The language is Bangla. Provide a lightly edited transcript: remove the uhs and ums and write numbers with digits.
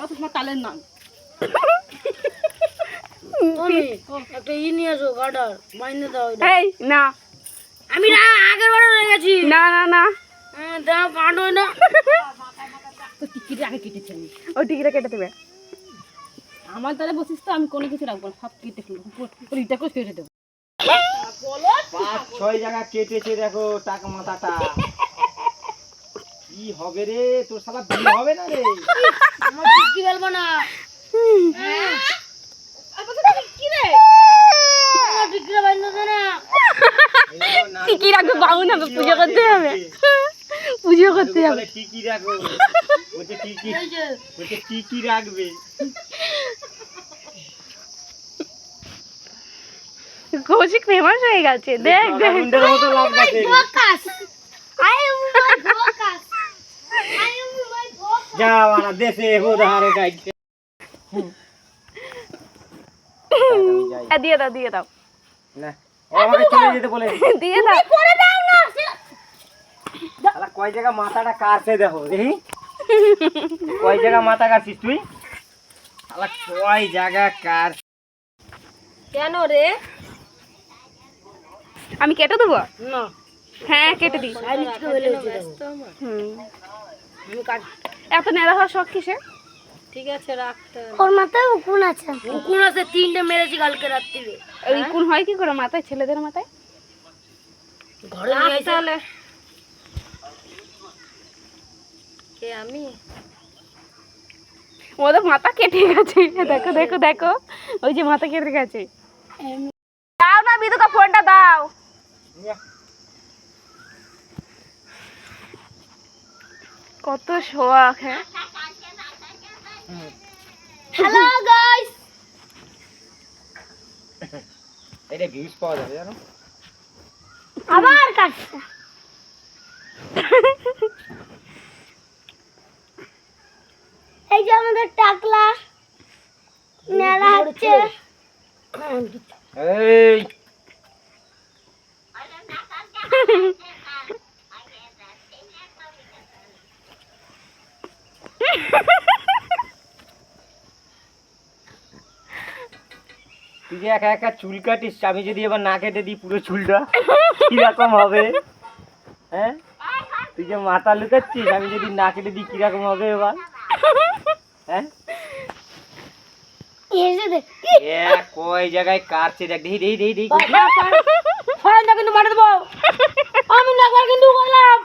তাও তো তোমার তালের নাম। একটা নিয়ে আসো গাডার বাইন্দে দাও। এই না আমি না আগের বারে রয়ে গেছি। না না না দাও কাটো না। তো টিকিট আগে কেটেছি আমি। ওই টিকিটা কেটে দেবে। আমার তালে বসিস তো আমি কোনো কিছু রাখবো না, সব কেটে ফেলবো, রিটা করে কেটে দেবো। 5-6 জায়গা কেটেছে দেখো টাকা মাথাটা। কি হবে রে তোর শালা বিয়ে হবে না রে। আমার টিকি ফেলবো না। কি রে আমার টিকিটা বাইন্দে দে না। টিকি রাখবে বাউন হবে, পুজো করতে হবে, পুজো করতে হবে। বলে টিকি রাখো, বলছে টিকি রাখবে। কৌশিক ফেমাস হয়ে গেছে, দেখ দেখ। মুন্ডের মতো লাগছে। যা বানা দেশে উধারে গাইছে। দিয়ে দাও দিয়ে দাও না ও আমাকে চলে যেতে বলে। দিয়ে দাও। শালা কয় জায়গা মাথাটা কাটছে দেখো দেখি। কয় জায়গা মাথা কাটছিস তুই? শালা কয় জায়গা কার। কেন রে? আমি কেটে দেবো? না হ্যাঁ কেটে দিই। আজকে বলে ব্যস্ত আমার। আমি কাট। এত নেড়া হওয়ার শখ কিসে? ঠিক আছে রাখতে। ওর মাথায় উকুন আছে। উকুন আছে 3টে মেরেছি কালকে রাত্রিরে। ওই কোন হয় কি করে মাথায়, ছেলেদের মাথায়? ঘরে নিয়ে আইছে। তাহলে কে আমি? ওদের মাথা কেটে গেছে, দেখো দেখো দেখো, ওই যে মাথা কেটে গেছে। দাও না বিদুকা ফোনটা দাও। কত শোয়াক। হ্যাঁ হ্যালো গাইস, এটা ভিউজ পাওয়া যাবে জানো। আবার কাটছে। এই যে আমাদের টাকলা নেড়া হচ্ছে। এই তুই যে একা একা চুল কাটিস, আমি যদি এবার না কেটে দিই পুরো চুলটা কিরকম হবে? হ্যাঁ তুই যে মাথা লুকাচ্ছিস, আমি যদি না কেটে দিই কিরকম হবে এবার? হ্যাঁ এসে দেখ কয় জায়গায় কাটছে দেখ, দেখি দেখি দেখি দেখি। ফোনটা কিন্তু মারতে দেবো। আমি না করে কিন্তু বললাম।